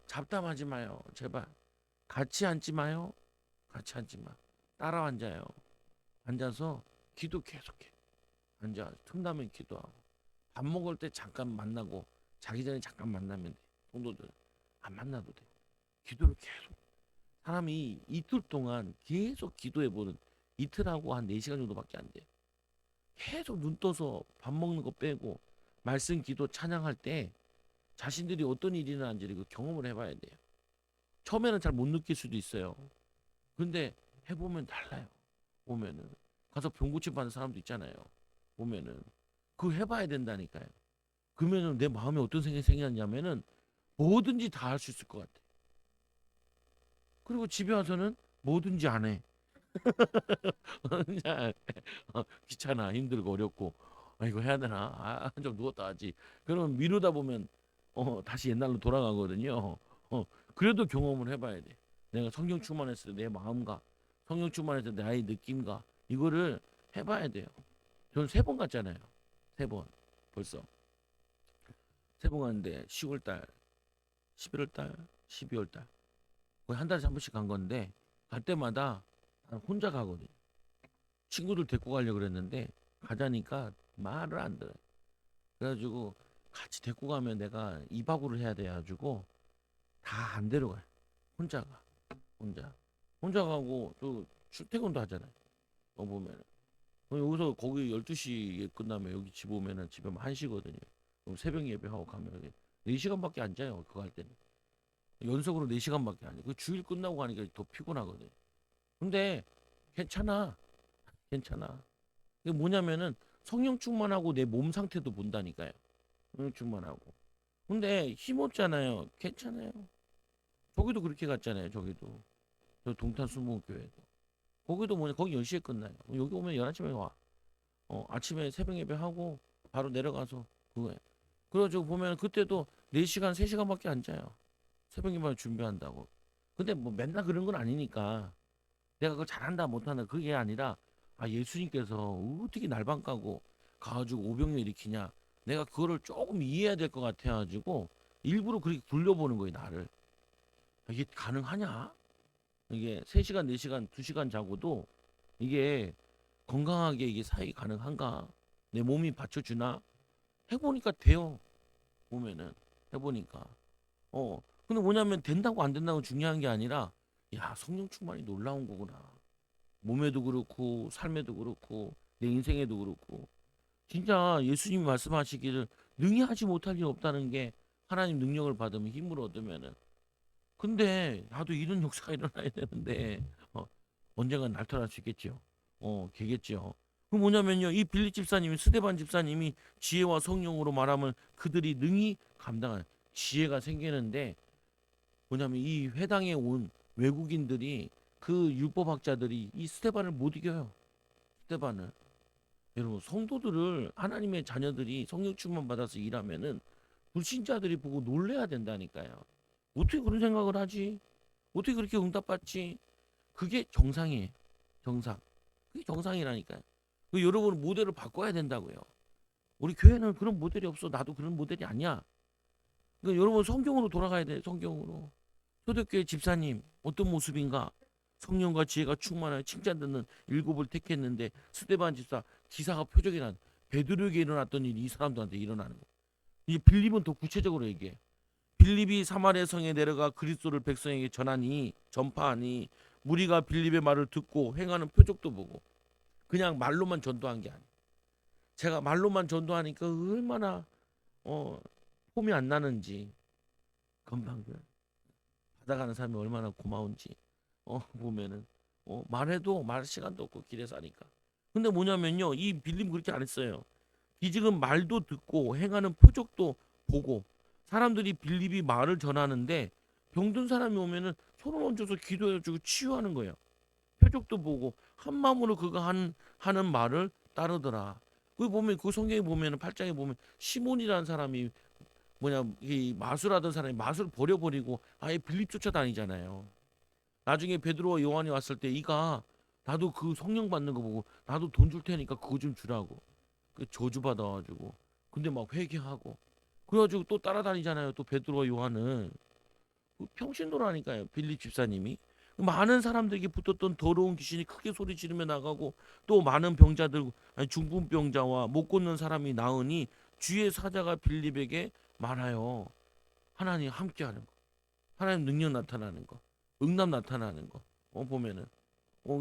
[SPEAKER 1] 잡담하지 마요. 제발. 같이 앉지 마요. 같이 앉지 마. 따라 앉아요. 앉아서 기도 계속해. 앉아. 틈나면 기도하고. 밥 먹을 때 잠깐 만나고 자기 전에 잠깐 만나면 돼. 성도들 안 만나도 돼. 기도를 계속. 사람이 이틀 동안 계속 기도해보는 이틀하고 한 4시간 정도밖에 안 돼. 계속 눈 떠서 밥 먹는 거 빼고 말씀 기도 찬양할 때 자신들이 어떤 일이 일어나는지 그 경험을 해봐야 돼요. 처음에는 잘 못 느낄 수도 있어요. 근데 해보면 달라요. 보면은 가서 병 고침 받는 사람도 있잖아요. 보면은 그거 해봐야 된다니까요. 그러면은 내 마음에 어떤 생각이 생겼냐면은 뭐든지 다 할 수 있을 것 같아. 그리고 집에 와서는 뭐든지 안 해. 귀찮아, 힘들고 어렵고, 이거 해야 되나? 좀 누웠다 하지. 그러면 미루다 보면 다시 옛날로 돌아가거든요. 그래도 경험을 해봐야 돼. 내가 성령 충만했을 때 내 마음과 성령 충만했을 때 나의 느낌과 이거를 해봐야 돼요. 저는 3번 갔잖아요. 3번. 벌써 3번 갔는데 10월 달, 11월 달, 12월 달 거의 한 달에 한 번씩 간 건데 갈 때마다 난 혼자 가거든요. 친구들 데리고 가려고 그랬는데 가자니까 말을 안 들어요. 그래가지고 같이 데리고 가면 내가 2박으로 해야 돼가지고 다 안 데려가요. 혼자 가. 혼자 가고 또 출퇴근도 하잖아요. 보면 여기서 거기 12시에 끝나면 여기 집 오면은 집에 1시거든요. 그럼 새벽 예배하고 가면 4시간밖에 안 자요. 그거 할 때는. 연속으로 4시간밖에 안 자요. 그 주일 끝나고 가니까 더 피곤하거든요. 근데 괜찮아. 괜찮아. 이게 뭐냐면은 성령 충만하고 내 몸 상태도 본다니까요. 성령 충만하고. 근데 힘없잖아요. 괜찮아요. 저기도 그렇게 갔잖아요. 저기도. 저 동탄 수목교회도. 거기도 뭐냐. 거기 10시에 끝나요. 여기 오면 11시에 와. 아침에 새벽 예배하고 바로 내려가서 그거예요. 그래가지고 보면 그때도 4시간, 3시간밖에 안 자요. 새벽 예배 준비한다고. 근데 뭐 맨날 그런 건 아니니까 내가 그걸 잘한다 못한다 그게 아니라 예수님께서 어떻게 날방 까고 가가지고 오병이어 일으키냐 내가 그거를 조금 이해해야 될 것 같아가지고 일부러 그렇게 굴려보는 거예요 나를. 이게 가능하냐? 이게 3시간, 4시간, 2시간 자고도 이게 건강하게 이게 사역이 가능한가? 내 몸이 받쳐주나? 해보니까 돼요. 보면은 해보니까 근데 뭐냐면 된다고 안 된다고 중요한 게 아니라 야 성령 충만이 놀라운 거구나. 몸에도 그렇고 삶에도 그렇고 내 인생에도 그렇고 진짜 예수님이 말씀하시기를 능히 하지 못할 일 없다는 게 하나님 능력을 받으면 힘을 얻으면은 근데 나도 이런 역사가 일어나야 되는데 언젠간 나타날 수 있겠죠. 되겠죠. 그 뭐냐면요 이 빌립 집사님이 스데반 집사님이 지혜와 성령으로 말하면 그들이 능히 감당할 지혜가 생기는데 뭐냐면 이 회당에 온 외국인들이 그 율법학자들이 이 스데반을 못 이겨요. 스데반을. 여러분 성도들을 하나님의 자녀들이 성령 충만 받아서 일하면은 불신자들이 보고 놀래야 된다니까요. 어떻게 그런 생각을 하지? 어떻게 그렇게 응답받지? 그게 정상이에요. 정상. 그게 정상이라니까요. 여러분 모델을 바꿔야 된다고요. 우리 교회는 그런 모델이 없어. 나도 그런 모델이 아니야. 여러분 성경으로 돌아가야 돼. 성경으로. 초대교회 집사님 어떤 모습인가? 성령과 지혜가 충만하여 칭찬 듣는 7을 택했는데 스데반 집사 기사가 표적이란 베드로에게 일어났던 일이 이 사람들한테 일어나는 거. 이 빌립은 더 구체적으로 얘기해. 빌립이 사마리아 성에 내려가 그리스도를 백성에게 전파하니 무리가 빌립의 말을 듣고 행하는 표적도 보고 그냥 말로만 전도한 게 아니에요. 제가 말로만 전도하니까 얼마나 폼이 안 나는지 건방 받아가는 사람이 얼마나 고마운지 보면은 말해도 말 시간도 없고 길에서 하니까. 근데 뭐냐면요 이 빌림 그렇게 안 했어요. 기직은 말도 듣고 행하는 표적도 보고 사람들이 빌립이 말을 전하는데 병든 사람이 오면은 손을 얹어서 기도해주고 치유하는 거예요. 표적도 보고 한 마음으로 그가 하는 말을 따르더라. 그 보면 그 성경에 보면은 8장에 보면 시몬이라는 사람이 이 마술하던 사람이 마술 버려버리고 아예 빌립 쫓아다니잖아요. 나중에 베드로와 요한이 왔을 때 이가 나도 그 성령 받는 거 보고 나도 돈 줄 테니까 그거 좀 주라고 그 저주 받아가지고 근데 막 회개하고 그래가지고 또 따라다니잖아요. 또 베드로와 요한은 그 평신도라니까요. 빌립 집사님이 많은 사람들에게 붙었던 더러운 귀신이 크게 소리 지르며 나가고 또 많은 병자들 아니 중풍병자와 못 걷는 사람이 나으니 주의 사자가 빌립에게 말하여 하나님 함께하는 거 하나님 능력 나타나는 거 응답 나타나는 거 보면은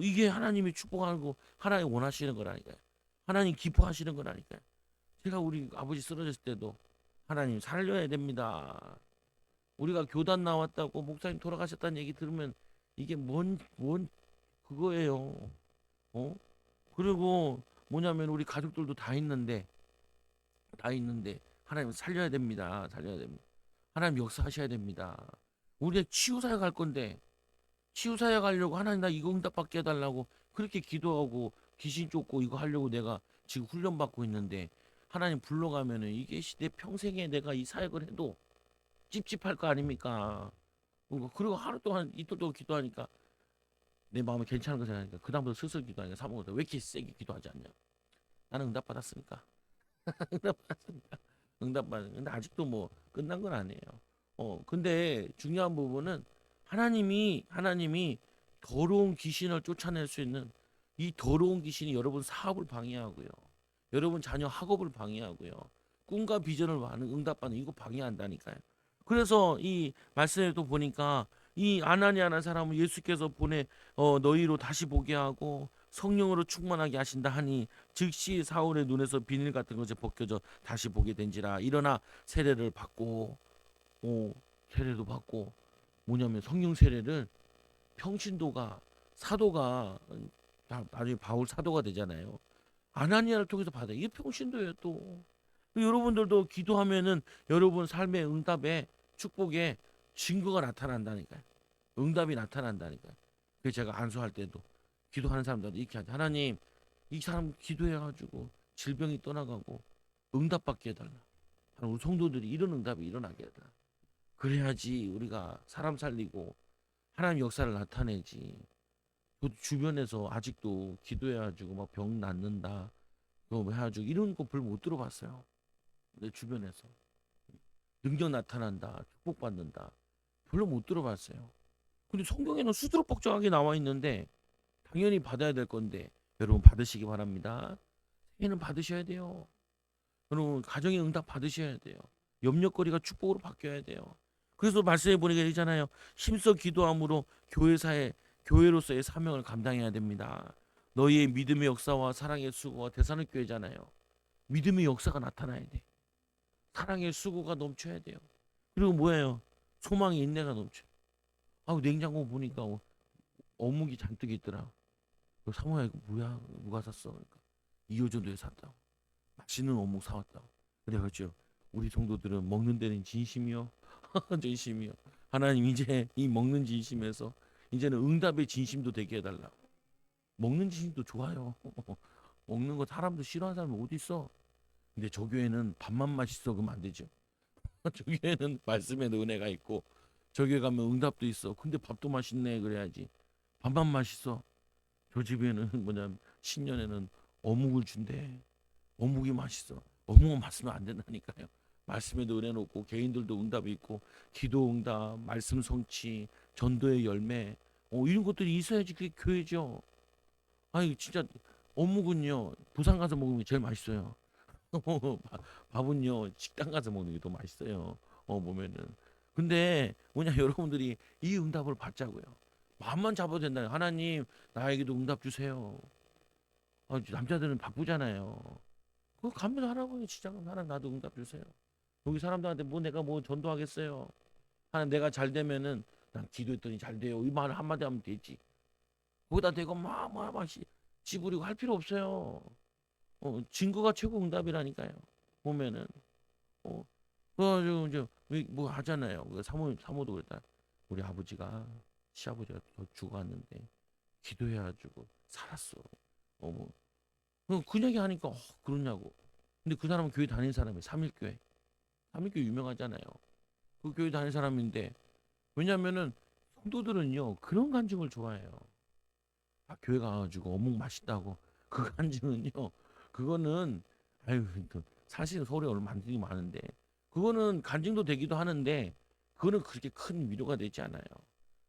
[SPEAKER 1] 이게 하나님이 축복하는 거 하나님 원하시는 거라니까요. 하나님 기뻐하시는 거라니까요. 제가 우리 아버지 쓰러졌을 때도 하나님 살려야 됩니다. 우리가 교단 나왔다고 목사님 돌아가셨다는 얘기 들으면 이게 뭔 그거예요. 어? 그리고 뭐냐면 우리 가족들도 다 있는데 하나님 살려야 됩니다. 살려야 됩니다. 하나님 역사하셔야 됩니다. 우리 치유사역 할 건데 치유사역 하려고 하나님 나 이거 응답받게 해달라고 그렇게 기도하고 귀신 쫓고 이거 하려고 내가 지금 훈련받고 있는데 하나님 불러가면은 이게 내 평생에 내가 이 사역을 해도 찝찝할 거 아닙니까? 그리고 하루 동안 이틀 동안 기도하니까 내 마음에 괜찮은 거 생각하니까 그 다음부터 슬슬 기도하니까 사모가 왜 이렇게 세게 기도하지 않냐? 나는 응답 받았으니까. 응답 받았으니까. 응답 받은. 근데 아직도 뭐 끝난 건 아니에요. 근데 중요한 부분은 하나님이 더러운 귀신을 쫓아낼 수 있는 이 더러운 귀신이 여러분 사업을 방해하고요. 여러분 자녀 학업을 방해하고요. 꿈과 비전을 응답받는 이거 방해한다니까요. 그래서 이 말씀에도 보니까 이 아나니아라는 사람을 예수께서 보내 너희로 다시 보게 하고 성령으로 충만하게 하신다 하니 즉시 사울의 눈에서 비닐 같은 것이 벗겨져 다시 보게 된지라. 일어나 세례를 받고 세례도 받고 뭐냐면 성령 세례를 평신도가 사도가 나중에 바울 사도가 되잖아요. 아나니아를 통해서 받아요. 이게 평신도예요 또. 여러분들도 기도하면은 여러분 삶의 응답에 축복에 증거가 나타난다니까요. 응답이 나타난다니까요. 그래서 제가 안수할 때도 기도하는 사람들한테 이렇게 하죠. 하나님 이 사람 기도해가지고 질병이 떠나가고 응답받게 해달라. 우리 성도들이 이런 응답이 일어나게 해달라. 그래야지 우리가 사람 살리고 하나님 역사를 나타내지. 저도 주변에서 아직도 기도해가지고 막 병 낫는다, 뭐 해가지고 이런 거 별로 못 들어봤어요. 내 주변에서 능력 나타난다, 축복받는다, 별로 못 들어봤어요. 근데 성경에는 수두룩복잡하게 나와 있는데 당연히 받아야 될 건데 여러분 받으시기 바랍니다. 새해는 받으셔야 돼요. 여러분 가정의 응답 받으셔야 돼요. 염려거리가 축복으로 바뀌어야 돼요. 그래서 말씀해 보니까 되잖아요. 힘써 기도함으로 교회로서의 사명을 감당해야 됩니다. 너희의 믿음의 역사와 사랑의 수고가 대산학교회잖아요. 믿음의 역사가 나타나야 돼. 사랑의 수고가 넘쳐야 돼요. 그리고 뭐예요? 소망의 인내가 넘쳐. 냉장고 보니까 어묵이 잔뜩 있더라. 사모야 이거 뭐야? 누가 샀어? 그러니까 2호 전도에 샀다고. 맛있는 어묵 사왔다고. 그래 그렇죠. 우리 성도들은 먹는 데는 진심이요. 진심이요. 하나님 이제 이 먹는 진심에서 이제는 응답의 진심도 되게 해달라. 먹는 진심도 좋아요. 먹는 거 사람도 싫어하는 사람이 어디 있어? 근데 저 교회는 밥만 맛있어 그러면 안 되죠. 저 교회는 말씀에도 은혜가 있고 저 교회 가면 응답도 있어. 근데 밥도 맛있네 그래야지. 밥만 맛있어. 저 집에는 뭐냐면 신년에는 어묵을 준대. 어묵이 맛있어. 어묵은 맛있으면 안 된다니까요. 말씀에도 은혜 놓고 개인들도 응답이 있고 기도 응답, 말씀 성취, 전도의 열매 이런 것들이 있어야지 그게 교회죠. 진짜 어묵은요 부산 가서 먹으면 제일 맛있어요. 밥은요 식당 가서 먹는 게 더 맛있어요. 보면은 근데 뭐냐 여러분들이 이 응답을 받자고요. 마음만 잡아도 된다. 하나님 나에게도 응답 주세요. 남자들은 바쁘잖아요. 그거 가면 하라고요. 시작은 하나님 나도 응답 주세요. 여기 사람들한테 내가 전도하겠어요. 하나님 내가 잘 되면은 난 기도했더니 잘 돼요. 이 말 한마디 하면 되지. 거기다 대고 막 지부리고 할 필요 없어요. 증거가 최고 응답이라니까요. 보면은 그래가지고 이제 뭐 하잖아요. 그 사모도 그랬다. 우리 아버지가 시아버지가 더 죽어갔는데 기도해가지고 살았어. 뭐 그 얘기 하니까 그러냐고. 근데 그 사람은 교회 다니는 사람이에요. 삼일교회. 삼일교회 유명하잖아요. 그 교회 다니는 사람인데 왜냐면은 성도들은요 그런 간증을 좋아해요. 교회 가가지고 어묵 맛있다고 그 간증은요 그거는 아유 사실 서울에 얼마 많이 많은데 그거는 간증도 되기도 하는데 그거는 그렇게 큰 위로가 되지 않아요.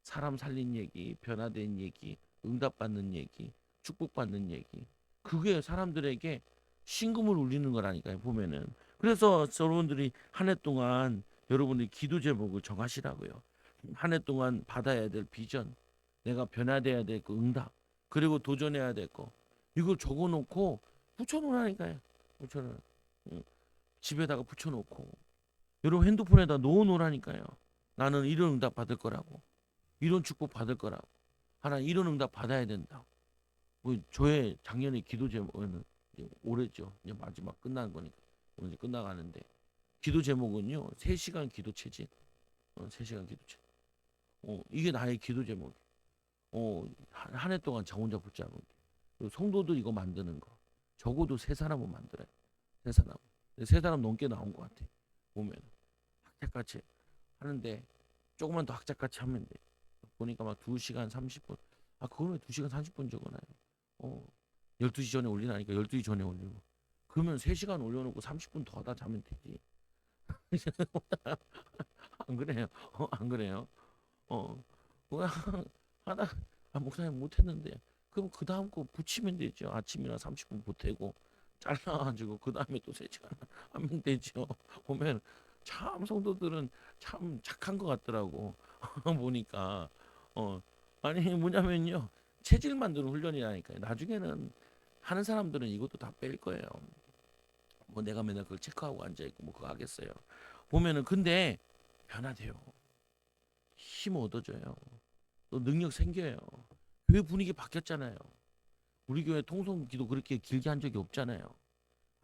[SPEAKER 1] 사람 살린 얘기, 변화된 얘기, 응답받는 얘기, 축복받는 얘기 그게 사람들에게 신금을 울리는 거라니까요 보면은. 그래서 여러분들이 한 해 동안 여러분들이 기도 제목을 정하시라고요. 한 해 동안 받아야 될 비전, 내가 변화돼야 될 그 응답, 그리고 도전해야 될 거, 이걸 적어놓고 붙여놓으라니까요. 붙여놓. 집에다가 붙여놓고 여러분 핸드폰에다 놓아놓으라니까요. 나는 이런 응답 받을 거라고, 이런 축복 받을 거라고, 하나 이런 응답 받아야 된다고. 저의 작년에 기도 제목은 올해죠. 이제 마지막 끝나는 거니까 오늘 이제 끝나가는데 기도 제목은요 3시간 기도 체질. 3시간 기도 체질. 이게 나의 기도 제목. 한 해 동안 저 혼자 붙잡은 게. 그리고 성도들 이거 만드는 거. 적어도 3사람은 만들어요. 3사람. 3사람 넘게 나온 것 같아. 보면 학자같이 하는데 조금만 더 학자같이 하면 돼. 보니까 막 2시간 30분. 그거는 2시간 30분 적어놔요. 12시 전에 올리라니까 12시 전에 올리고. 그러면 3시간 올려놓고 30분 더 하다 자면 되지. 안 그래요? 안 그래요? 어, 그냥 하다, 목사님 못했는데, 그럼 그 다음 거 붙이면 되죠. 아침이나 30분 보태고, 잘라가지고, 그 다음에 또 3시간 하면 되죠. 보면, 참, 성도들은 참 착한 것 같더라고. 보니까, 어, 아니, 뭐냐면요. 체질 만드는 훈련이라니까요. 나중에는 하는 사람들은 이것도 다 뺄 거예요. 뭐 내가 맨날 그걸 체크하고 앉아있고, 뭐 그거 하겠어요. 보면은, 근데, 변화돼요. 힘 얻어져요. 또 능력 생겨요. 교회 분위기 바뀌었잖아요. 우리 교회 통성기도 그렇게 길게 한 적이 없잖아요.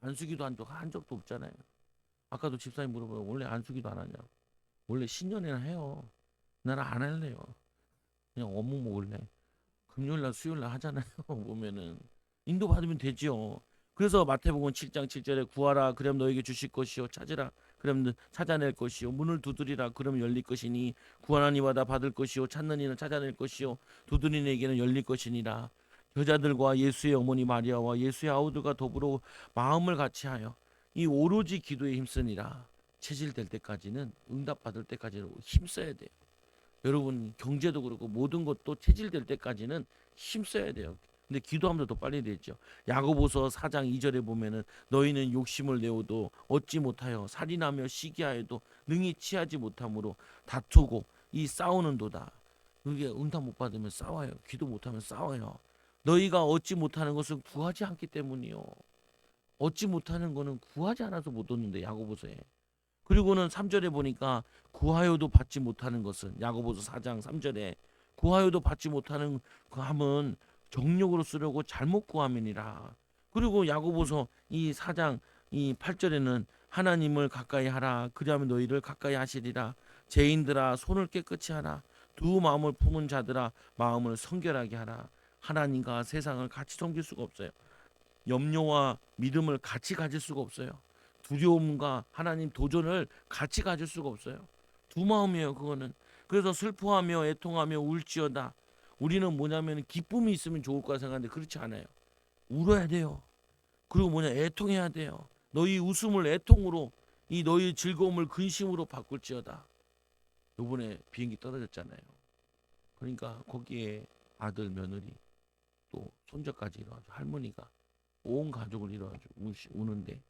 [SPEAKER 1] 안수기도 한 적도 없잖아요. 아까도 집사님 물어보면 원래 안수기도 안 하냐? 원래 신년에나 해요. 나는 안 할래요. 그냥 어묵 먹을래. 금요일날 수요일날 하잖아요. 보면은 인도 받으면 되지요. 그래서 마태복음 7장 7절에 구하라 그럼 너에게 주실 것이요 찾으라 그럼 찾아낼 것이요 문을 두드리라 그럼 열릴 것이니 구하는 이마다 받을 것이요 찾는 이는 찾아낼 것이요 두드리는 이에게는 열릴 것이니라. 여자들과 예수의 어머니 마리아와 예수의 아우들과 더불어 마음을 같이하여 이 오로지 기도에 힘쓰니라. 체질될 때까지는 응답받을 때까지는 힘써야 돼요. 여러분 경제도 그렇고 모든 것도 체질될 때까지는 힘써야 돼요. 근데 기도하면 더 빨리 되죠. 야고보서 4장 2절에 보면은 너희는 욕심을 내어도 얻지 못하여 살인하며 시기하여도 능히 취하지 못함으로 다투고 이 싸우는도다. 그게 응답 못 받으면 싸워요. 기도 못하면 싸워요. 너희가 얻지 못하는 것은 구하지 않기 때문이요. 얻지 못하는 거는 구하지 않아서 못 얻는데 야고보서에. 그리고는 3절에 보니까 구하여도 받지 못하는 것은 야고보서 4장 3절에 구하여도 받지 못하는 그 함은 정욕으로 쓰려고 잘못 구함이니라. 그리고 야고보서 이 4장 이 8절에는 하나님을 가까이 하라 그리하면 너희를 가까이 하시리라. 죄인들아 손을 깨끗이 하라. 두 마음을 품은 자들아 마음을 성결하게 하라. 하나님과 세상을 같이 섬길 수가 없어요. 염려와 믿음을 같이 가질 수가 없어요. 두려움과 하나님 도전을 같이 가질 수가 없어요. 두 마음이에요, 그거는. 그래서 슬퍼하며 애통하며 울지어다. 우리는 뭐냐면 기쁨이 있으면 좋을 거라 생각하는데 그렇지 않아요. 울어야 돼요. 그리고 뭐냐 애통해야 돼요. 너희 웃음을 애통으로 이 너희 즐거움을 근심으로 바꿀지어다. 요번에 비행기 떨어졌잖아요. 그러니까 거기에 아들 며느리 또 손자까지 일어가지고 할머니가 온 가족을 이뤄가지고 우는데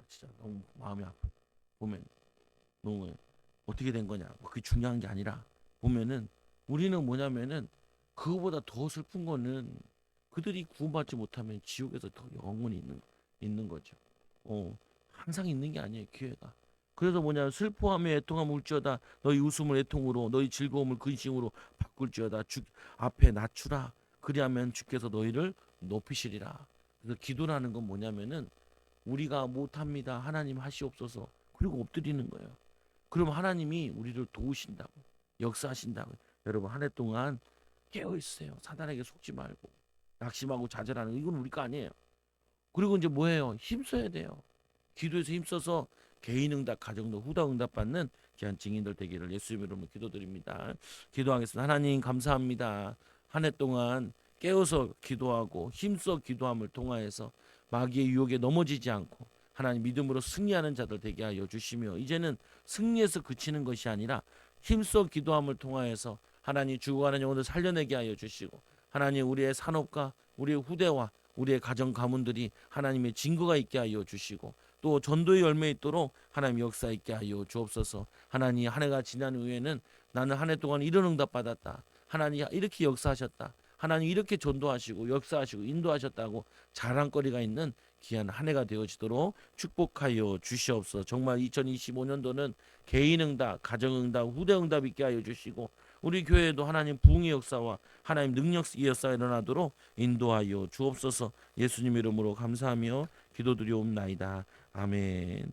[SPEAKER 1] 진짜 너무 마음이 아파. 보면 너무 어떻게 된 거냐. 뭐 그게 중요한 게 아니라 보면은 우리는 뭐냐면은 그거보다 더 슬픈 거는 그들이 구원받지 못하면 지옥에서 더 영원히 있는 거죠. 항상 있는 게 아니에요 기회가. 그래서 뭐냐 슬퍼하며 애통하며 울지어다 너희 웃음을 애통으로 너희 즐거움을 근심으로 바꿀지어다 주 앞에 낮추라 그리하면 주께서 너희를 높이시리라. 그래서 기도라는 건 뭐냐면은 우리가 못합니다. 하나님 하시옵소서. 그리고 엎드리는 거예요. 그럼 하나님이 우리를 도우신다고 역사하신다고. 여러분 한 해 동안 깨어 있으세요. 사단에게 속지 말고 낙심하고 좌절하는 이건 우리 거 아니에요. 그리고 이제 뭐예요? 힘써야 돼요. 기도에서 힘써서 개인 응답, 가정도 후다 응답 받는 귀한 증인들 되기를 예수님 이름으로 기도드립니다. 기도하겠습니다. 하나님 감사합니다. 한 해 동안 깨어서 기도하고 힘써 기도함을 통하여서 마귀의 유혹에 넘어지지 않고 하나님 믿음으로 승리하는 자들 되게 하여 주시며 이제는 승리에서 그치는 것이 아니라 힘써 기도함을 통하여서 하나님 죽어가는 영혼을 살려내게 하여 주시고 하나님 우리의 산업과 우리의 후대와 우리의 가정 가문들이 하나님의 증거가 있게 하여 주시고 또 전도의 열매 있도록 하나님 역사 있게 하여 주옵소서. 하나님 한 해가 지난 후에는 나는 한 해 동안 이런 응답 받았다. 하나님 이렇게 역사하셨다. 하나님 이렇게 전도하시고 역사하시고 인도하셨다고 자랑거리가 있는 귀한 한 해가 되어지도록 축복하여 주시옵소서. 정말 2025년도는 개인 응답, 가정 응답, 후대 응답 있게 하여 주시고 우리 교회에도 하나님 부흥의 역사와 하나님 능력의 역사가 일어나도록 인도하여 주옵소서. 예수님 이름으로 감사하며 기도드리옵나이다. 아멘.